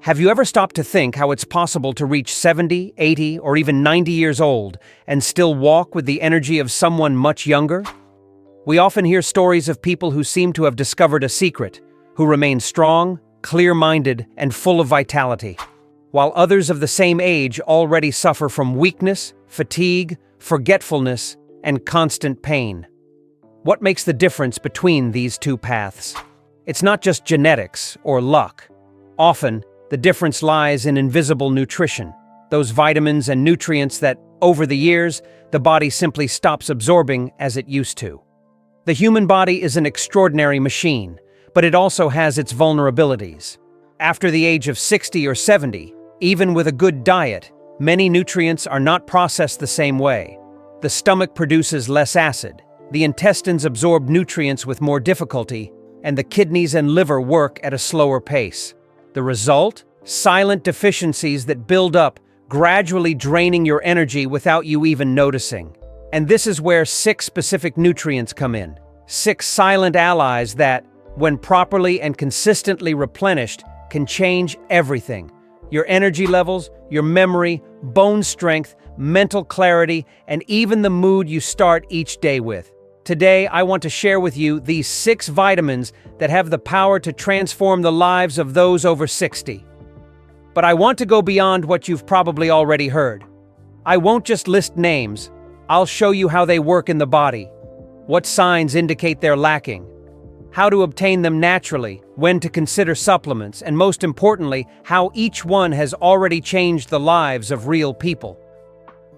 Have you ever stopped to think how it's possible to reach 70, 80, or even 90 years old and still walk with the energy of someone much younger? We often hear stories of people who seem to have discovered a secret, who remain strong, clear-minded, and full of vitality, while others of the same age already suffer from weakness, fatigue, forgetfulness, and constant pain. What makes the difference between these two paths? It's not just genetics or luck. Often, the difference lies in invisible nutrition, those vitamins and nutrients that, over the years, the body simply stops absorbing as it used to. The human body is an extraordinary machine, but it also has its vulnerabilities. After the age of 60 or 70, even with a good diet, many nutrients are not processed the same way. The stomach produces less acid, the intestines absorb nutrients with more difficulty, and the kidneys and liver work at a slower pace. The result? Silent deficiencies that build up, gradually draining your energy without you even noticing. And this is where 6 specific nutrients come in. 6 silent allies that, when properly and consistently replenished, can change everything. Your energy levels, your memory, bone strength, mental clarity, and even the mood you start each day with. Today, I want to share with you these 6 vitamins that have the power to transform the lives of those over 60. But I want to go beyond what you've probably already heard. I won't just list names. I'll show you how they work in the body, what signs indicate they're lacking, how to obtain them naturally, when to consider supplements, and most importantly, how each one has already changed the lives of real people.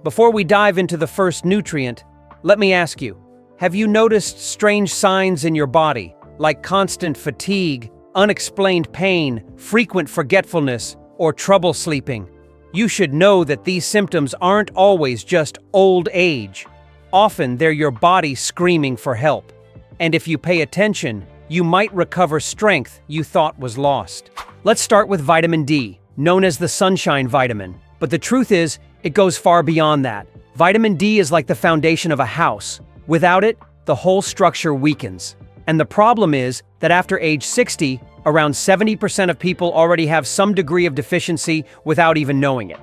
Before we dive into the first nutrient, let me ask you, have you noticed strange signs in your body, like constant fatigue, unexplained pain, frequent forgetfulness, or trouble sleeping? You should know that these symptoms aren't always just old age. Often they're your body screaming for help. And if you pay attention, you might recover strength you thought was lost. Let's start with vitamin D, known as the sunshine vitamin. But the truth is, it goes far beyond that. Vitamin D is like the foundation of a house. Without it, the whole structure weakens. And the problem is that after age 60, around 70% of people already have some degree of deficiency without even knowing it.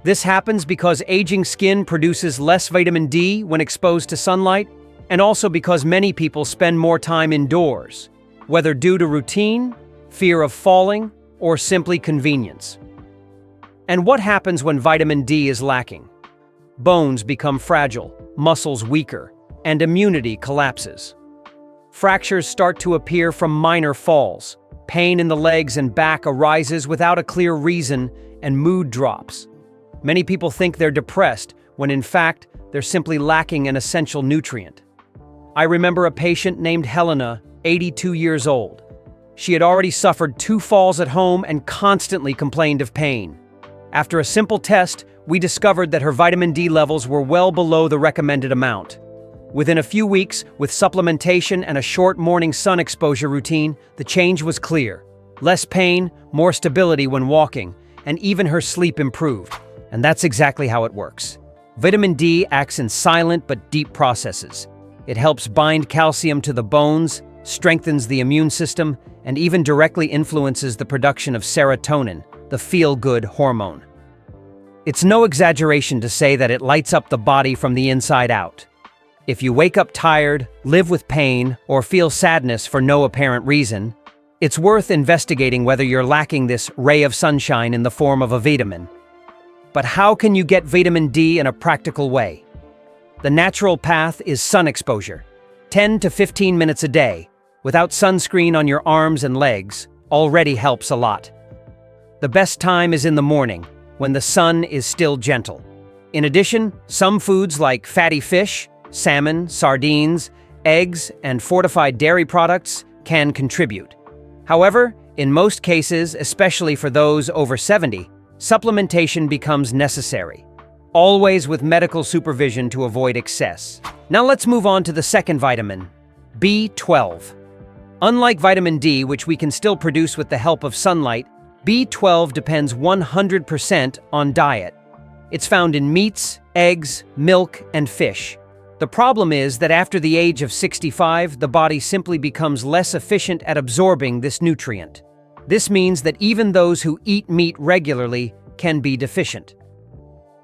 This happens because aging skin produces less vitamin D when exposed to sunlight, and also because many people spend more time indoors, whether due to routine, fear of falling, or simply convenience. And what happens when vitamin D is lacking? Bones become fragile, muscles weaker, and immunity collapses. Fractures start to appear from minor falls. Pain in the legs and back arises without a clear reason, and mood drops. Many people think they're depressed, when in fact, they're simply lacking an essential nutrient. I remember a patient named Helena, 82 years old. She had already suffered 2 falls at home and constantly complained of pain. After a simple test, we discovered that her vitamin D levels were well below the recommended amount. Within a few weeks, with supplementation and a short morning sun exposure routine, the change was clear. Less pain, more stability when walking, and even her sleep improved. And that's exactly how it works. Vitamin D acts in silent but deep processes. It helps bind calcium to the bones, strengthens the immune system, and even directly influences the production of serotonin, the feel-good hormone. It's no exaggeration to say that it lights up the body from the inside out. If you wake up tired, live with pain, or feel sadness for no apparent reason, it's worth investigating whether you're lacking this ray of sunshine in the form of a vitamin. But how can you get vitamin D in a practical way? The natural path is sun exposure. 10 to 15 minutes a day, without sunscreen on your arms and legs, already helps a lot. The best time is in the morning, when the sun is still gentle. In addition, some foods like fatty fish, salmon, sardines, eggs, and fortified dairy products can contribute. However, in most cases, especially for those over 70, supplementation becomes necessary, always with medical supervision to avoid excess. Now let's move on to the second vitamin, B12. Unlike vitamin D, which we can still produce with the help of sunlight, B12 depends 100% on diet. It's found in meats, eggs, milk, and fish. The problem is that after the age of 65, the body simply becomes less efficient at absorbing this nutrient. This means that even those who eat meat regularly can be deficient.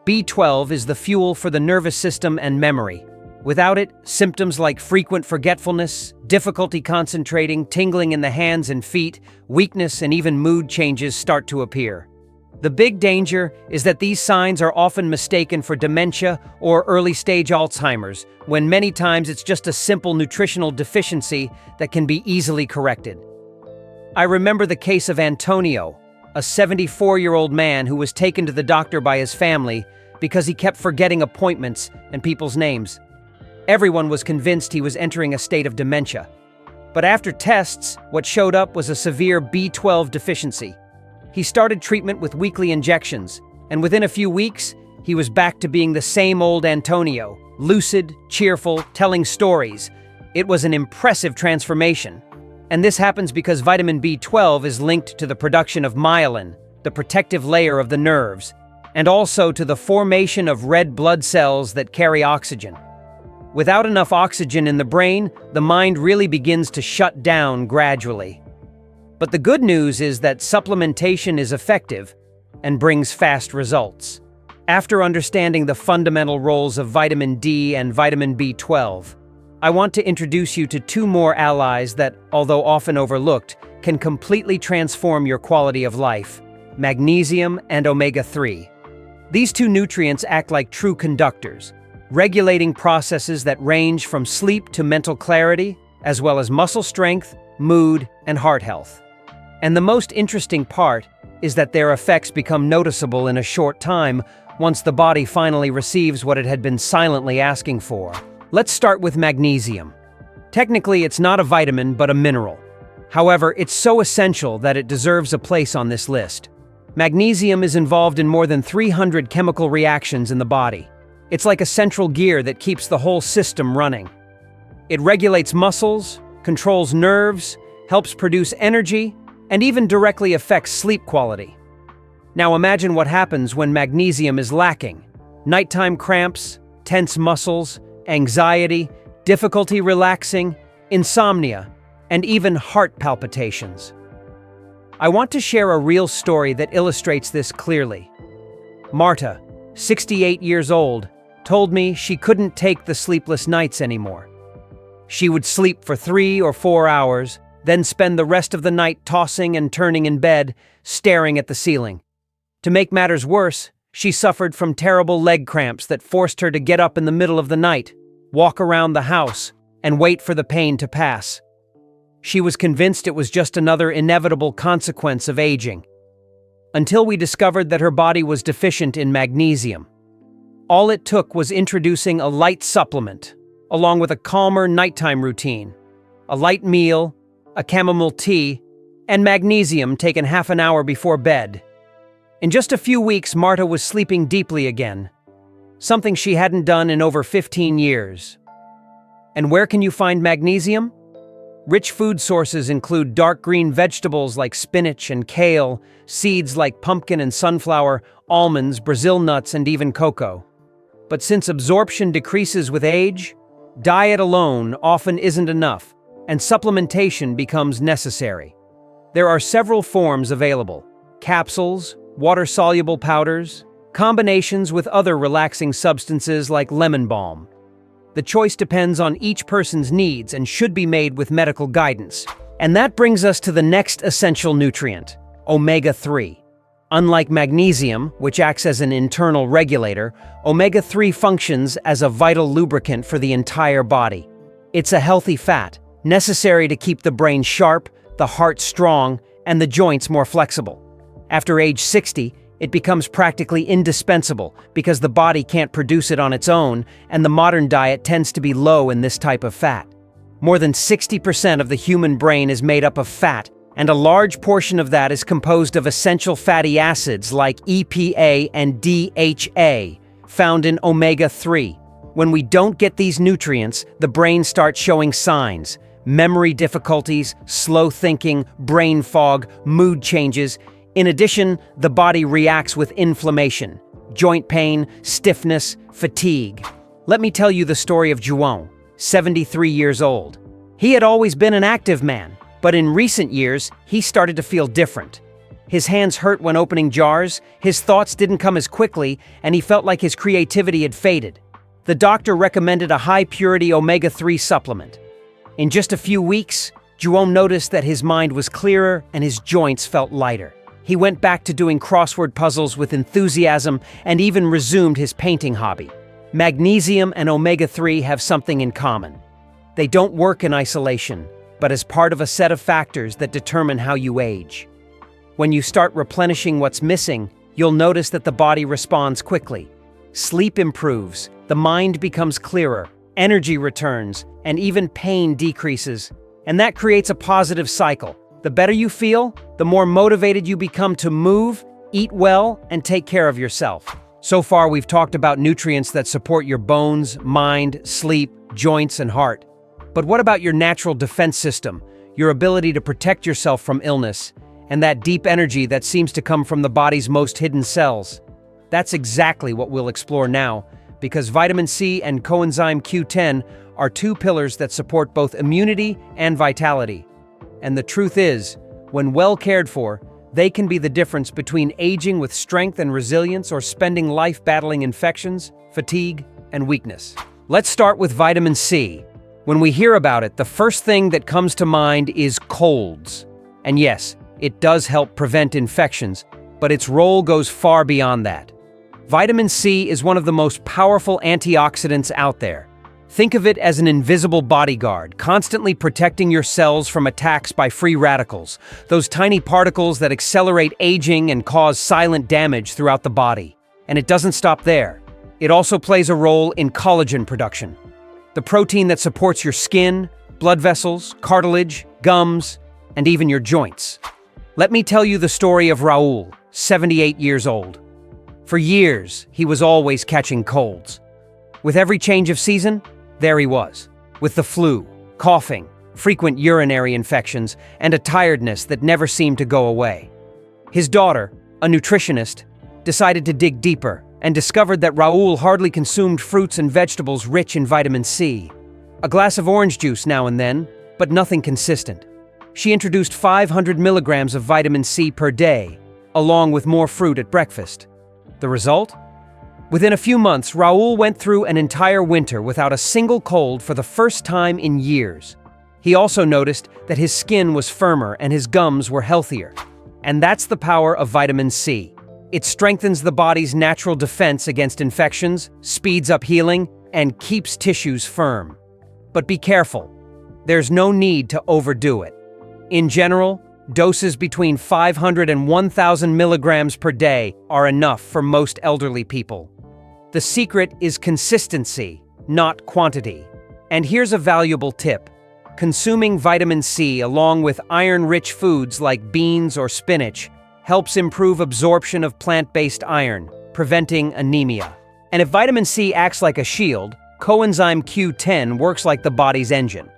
B12 is the fuel for the nervous system and memory. Without it, symptoms like frequent forgetfulness, difficulty concentrating, tingling in the hands and feet, weakness, and even mood changes start to appear. The big danger is that these signs are often mistaken for dementia or early-stage Alzheimer's, when many times it's just a simple nutritional deficiency that can be easily corrected. I remember the case of Antonio, a 74-year-old man who was taken to the doctor by his family because he kept forgetting appointments and people's names. Everyone was convinced he was entering a state of dementia. But after tests, what showed up was a severe B12 deficiency. He started treatment with weekly injections, and within a few weeks, he was back to being the same old Antonio, lucid, cheerful, telling stories. It was an impressive transformation. And this happens because vitamin B12 is linked to the production of myelin, the protective layer of the nerves, and also to the formation of red blood cells that carry oxygen. Without enough oxygen in the brain, the mind really begins to shut down gradually. But the good news is that supplementation is effective and brings fast results. After understanding the fundamental roles of vitamin D and vitamin B12, I want to introduce you to two more allies that, although often overlooked, can completely transform your quality of life: magnesium and omega-3. These two nutrients act like true conductors, regulating processes that range from sleep to mental clarity, as well as muscle strength, mood, and heart health. And the most interesting part is that their effects become noticeable in a short time once the body finally receives what it had been silently asking for. Let's start with magnesium. Technically, it's not a vitamin, but a mineral. However, it's so essential that it deserves a place on this list. Magnesium is involved in more than 300 chemical reactions in the body. It's like a central gear that keeps the whole system running. It regulates muscles, controls nerves, helps produce energy, and even directly affects sleep quality. Now imagine what happens when magnesium is lacking. Nighttime cramps, tense muscles, anxiety, difficulty relaxing, insomnia, and even heart palpitations. I want to share a real story that illustrates this clearly. Marta, 68 years old, told me she couldn't take the sleepless nights anymore. She would sleep for 3 or 4 hours, then spend the rest of the night tossing and turning in bed, staring at the ceiling. To make matters worse, she suffered from terrible leg cramps that forced her to get up in the middle of the night, walk around the house, and wait for the pain to pass. She was convinced it was just another inevitable consequence of aging, until we discovered that her body was deficient in magnesium. All it took was introducing a light supplement, along with a calmer nighttime routine, a light meal, a chamomile tea, and magnesium taken half an hour before bed. In just a few weeks, Marta was sleeping deeply again, something she hadn't done in over 15 years. And where can you find magnesium? Rich food sources include dark green vegetables like spinach and kale, seeds like pumpkin and sunflower, almonds, Brazil nuts, and even cocoa. But since absorption decreases with age, diet alone often isn't enough, and supplementation becomes necessary. There are several forms available: capsules, water-soluble powders, combinations with other relaxing substances like lemon balm. The choice depends on each person's needs and should be made with medical guidance. And that brings us to the next essential nutrient, omega-3. Unlike magnesium, which acts as an internal regulator, omega-3 functions as a vital lubricant for the entire body. It's a healthy fat, necessary to keep the brain sharp, the heart strong, and the joints more flexible. After age 60, it becomes practically indispensable because the body can't produce it on its own, and the modern diet tends to be low in this type of fat. More than 60% of the human brain is made up of fat, and a large portion of that is composed of essential fatty acids like EPA and DHA, found in omega-3. When we don't get these nutrients, the brain starts showing signs: memory difficulties, slow thinking, brain fog, mood changes. In addition, the body reacts with inflammation, joint pain, stiffness, fatigue. Let me tell you the story of João, 73 years old. He had always been an active man, But in recent years, he started to feel different. His hands hurt when opening jars, his thoughts didn't come as quickly, and he felt like his creativity had faded. The doctor recommended a high-purity omega-3 supplement. In just a few weeks, Jerome noticed that his mind was clearer and his joints felt lighter. He went back to doing crossword puzzles with enthusiasm and even resumed his painting hobby. Magnesium and omega-3 have something in common. They don't work in isolation, but as part of a set of factors that determine how you age. When you start replenishing what's missing, you'll notice that the body responds quickly. Sleep improves, the mind becomes clearer, energy returns, and even pain decreases. And that creates a positive cycle. The better you feel, the more motivated you become to move, eat well, and take care of yourself. So far, we've talked about nutrients that support your bones, mind, sleep, joints, and heart. But what about your natural defense system, your ability to protect yourself from illness, and that deep energy that seems to come from the body's most hidden cells? That's exactly what we'll explore now, because vitamin C and coenzyme Q10 are two pillars that support both immunity and vitality. And the truth is, when well cared for, they can be the difference between aging with strength and resilience or spending life battling infections, fatigue, and weakness. Let's start with vitamin C. When we hear about it, the first thing that comes to mind is colds. And yes, it does help prevent infections, but its role goes far beyond that. Vitamin C is one of the most powerful antioxidants out there. Think of it as an invisible bodyguard, constantly protecting your cells from attacks by free radicals, those tiny particles that accelerate aging and cause silent damage throughout the body. And it doesn't stop there. It also plays a role in collagen production, the protein that supports your skin, blood vessels, cartilage, gums, and even your joints. Let me tell you the story of Raul, 78 years old. For years, he was always catching colds. With every change of season, there he was, with the flu, coughing, frequent urinary infections, and a tiredness that never seemed to go away. His daughter, a nutritionist, decided to dig deeper and discovered that Raul hardly consumed fruits and vegetables rich in vitamin C. A glass of orange juice now and then, but nothing consistent. She introduced 500 milligrams of vitamin C per day, along with more fruit at breakfast. The result? Within a few months, Raul went through an entire winter without a single cold for the first time in years. He also noticed that his skin was firmer and his gums were healthier. And that's the power of vitamin C. It strengthens the body's natural defense against infections, speeds up healing, and keeps tissues firm. But be careful. There's no need to overdo it. In general, doses between 500 and 1,000 milligrams per day are enough for most elderly people. The secret is consistency, not quantity. And here's a valuable tip. Consuming vitamin C along with iron-rich foods like beans or spinach helps improve absorption of plant-based iron, preventing anemia. And if vitamin C acts like a shield, coenzyme Q10 works like the body's engine.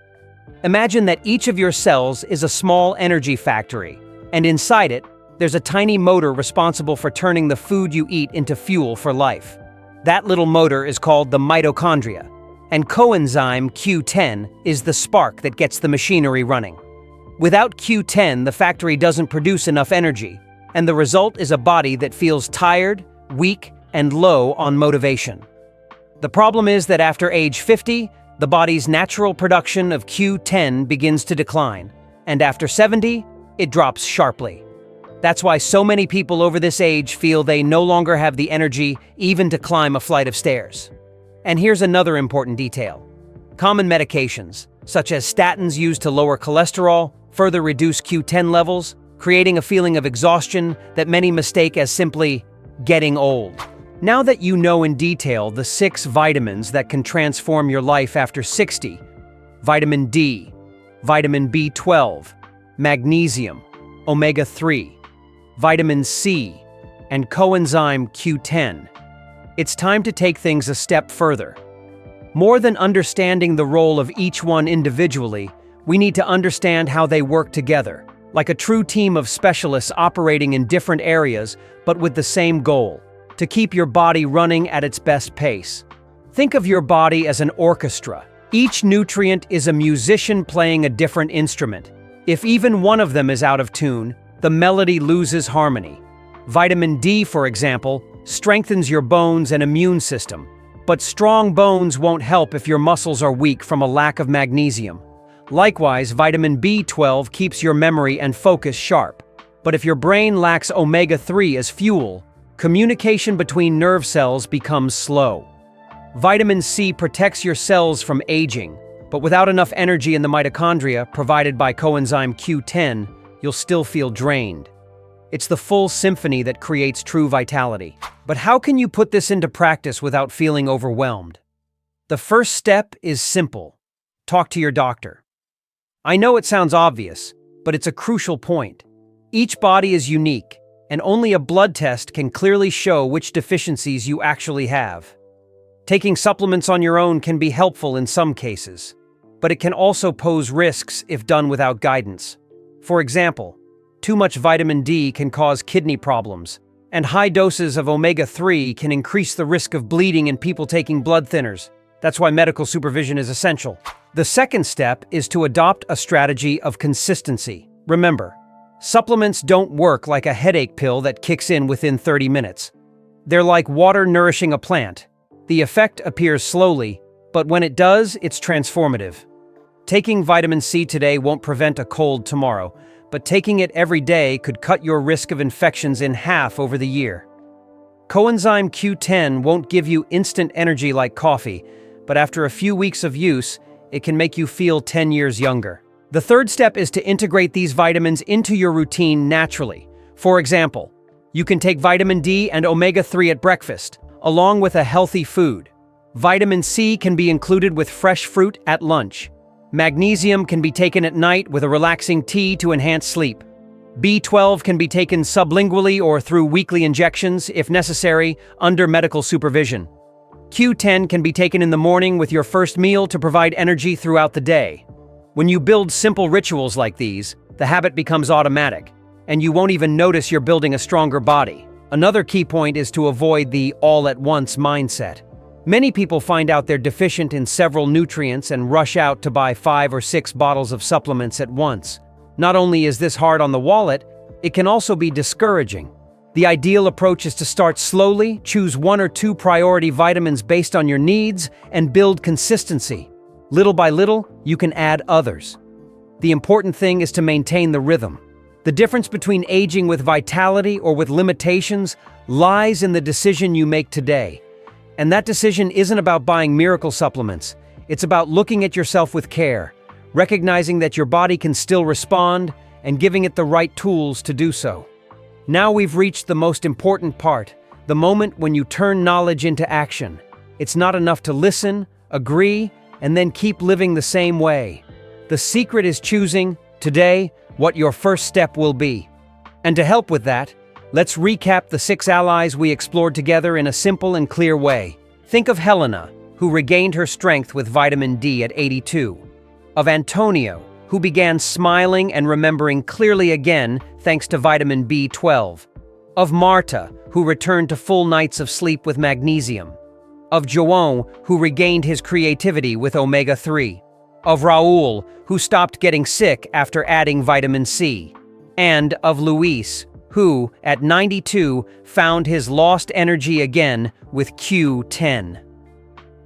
Imagine that each of your cells is a small energy factory, and inside it, there's a tiny motor responsible for turning the food you eat into fuel for life. That little motor is called the mitochondria, and coenzyme Q10 is the spark that gets the machinery running. Without Q10, the factory doesn't produce enough energy, and the result is a body that feels tired, weak, and low on motivation. The problem is that after age 50, the body's natural production of Q10 begins to decline, and after 70, it drops sharply. That's why so many people over this age feel they no longer have the energy even to climb a flight of stairs. And here's another important detail. Common medications, such as statins used to lower cholesterol, further reduce Q10 levels, creating a feeling of exhaustion that many mistake as simply getting old. Now that you know in detail the 6 vitamins that can transform your life after 60, vitamin D, vitamin B12, magnesium, omega-3, vitamin C, and coenzyme Q10, it's time to take things a step further. More than understanding the role of each one individually, we need to understand how they work together, like a true team of specialists operating in different areas but with the same goal: to keep your body running at its best pace. Think of your body as an orchestra. Each nutrient is a musician playing a different instrument. If even one of them is out of tune, the melody loses harmony. Vitamin D, for example, strengthens your bones and immune system. But strong bones won't help if your muscles are weak from a lack of magnesium. Likewise, vitamin B12 keeps your memory and focus sharp. But if your brain lacks omega-3 as fuel, communication between nerve cells becomes slow. Vitamin C protects your cells from aging, but without enough energy in the mitochondria provided by Coenzyme Q10, you'll still feel drained. It's the full symphony that creates true vitality. But how can you put this into practice without feeling overwhelmed? The first step is simple. Talk to your doctor. I know it sounds obvious, but it's a crucial point. Each body is unique, and only a blood test can clearly show which deficiencies you actually have. Taking supplements on your own can be helpful in some cases, but it can also pose risks if done without guidance. For example, too much vitamin D can cause kidney problems, and high doses of omega-3 can increase the risk of bleeding in people taking blood thinners. That's why medical supervision is essential. The second step is to adopt a strategy of consistency. Remember, supplements don't work like a headache pill that kicks in within 30 minutes. They're like water nourishing a plant. The effect appears slowly, but when it does, it's transformative. Taking vitamin C today won't prevent a cold tomorrow, but taking it every day could cut your risk of infections in half over the year. Coenzyme Q10 won't give you instant energy like coffee, but after a few weeks of use, it can make you feel 10 years younger. The third step is to integrate these vitamins into your routine naturally. For example, you can take vitamin D and omega-3 at breakfast, along with a healthy food. Vitamin C can be included with fresh fruit at lunch. Magnesium can be taken at night with a relaxing tea to enhance sleep. B12 can be taken sublingually or through weekly injections, if necessary, under medical supervision. Q10 can be taken in the morning with your first meal to provide energy throughout the day. When you build simple rituals like these, the habit becomes automatic, and you won't even notice you're building a stronger body. Another key point is to avoid the all-at-once mindset. Many people find out they're deficient in several nutrients and rush out to buy 5 or 6 bottles of supplements at once. Not only is this hard on the wallet, it can also be discouraging. The ideal approach is to start slowly, choose 1 or 2 priority vitamins based on your needs, and build consistency. Little by little, you can add others. The important thing is to maintain the rhythm. The difference between aging with vitality or with limitations lies in the decision you make today. And that decision isn't about buying miracle supplements. It's about looking at yourself with care, recognizing that your body can still respond, and giving it the right tools to do so. Now we've reached the most important part, the moment when you turn knowledge into action. It's not enough to listen, agree, and then keep living the same way. The secret is choosing, today, what your first step will be. And to help with that, let's recap the 6 allies we explored together in a simple and clear way. Think of Helena, who regained her strength with vitamin D at 82. Of Antonio, who began smiling and remembering clearly again thanks to vitamin B12. Of Marta, who returned to full nights of sleep with magnesium. Of João, who regained his creativity with omega-3. Of Raul, who stopped getting sick after adding vitamin C. And of Luis, who, at 92, found his lost energy again with Q10.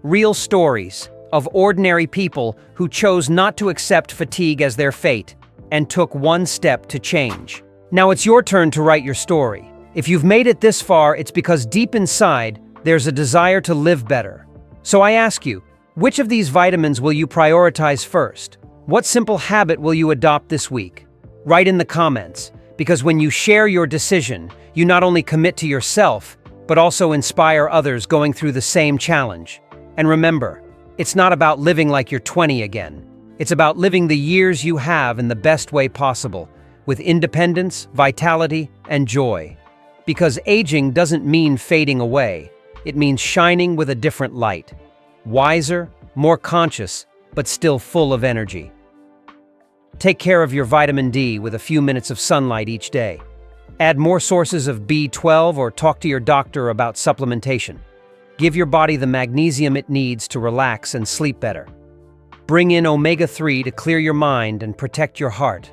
Real stories of ordinary people who chose not to accept fatigue as their fate and took one step to change. Now it's your turn to write your story. If you've made it this far, it's because deep inside, there's a desire to live better. So I ask you, which of these vitamins will you prioritize first? What simple habit will you adopt this week? Write in the comments, because when you share your decision, you not only commit to yourself, but also inspire others going through the same challenge. And remember, it's not about living like you're 20 again. It's about living the years you have in the best way possible, with independence, vitality, and joy. Because aging doesn't mean fading away. It means shining with a different light. Wiser, more conscious, but still full of energy. Take care of your vitamin D with a few minutes of sunlight each day. Add more sources of B12 or talk to your doctor about supplementation. Give your body the magnesium it needs to relax and sleep better. Bring in omega-3 to clear your mind and protect your heart.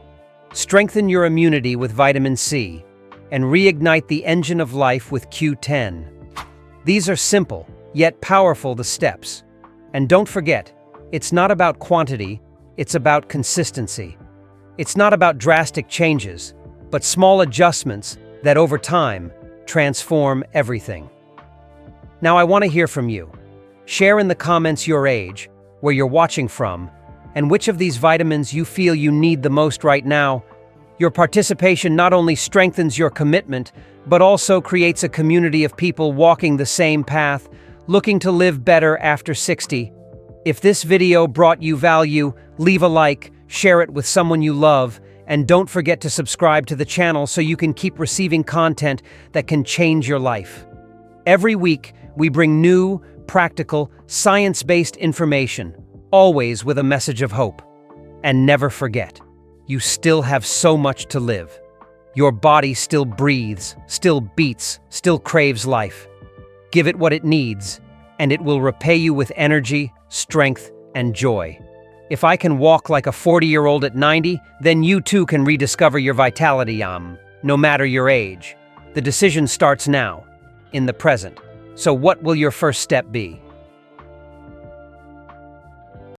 Strengthen your immunity with vitamin C, and reignite the engine of life with Q10. These are simple, yet powerful steps. And don't forget, it's not about quantity, it's about consistency. It's not about drastic changes, but small adjustments that over time transform everything. Now I want to hear from you. Share in the comments your age, where you're watching from, and which of these vitamins you feel you need the most right now. Your participation not only strengthens your commitment, but also creates a community of people walking the same path, looking to live better after 60. If this video brought you value, leave a like, share it with someone you love, and don't forget to subscribe to the channel so you can keep receiving content that can change your life. Every week, we bring new, practical, science-based information, always with a message of hope. And never forget, you still have so much to live. Your body still breathes, still beats, still craves life. Give it what it needs, and it will repay you with energy, strength, and joy. If I can walk like a 40-year-old at 90, then you too can rediscover your vitality, no matter your age. The decision starts now, in the present. So what will your first step be?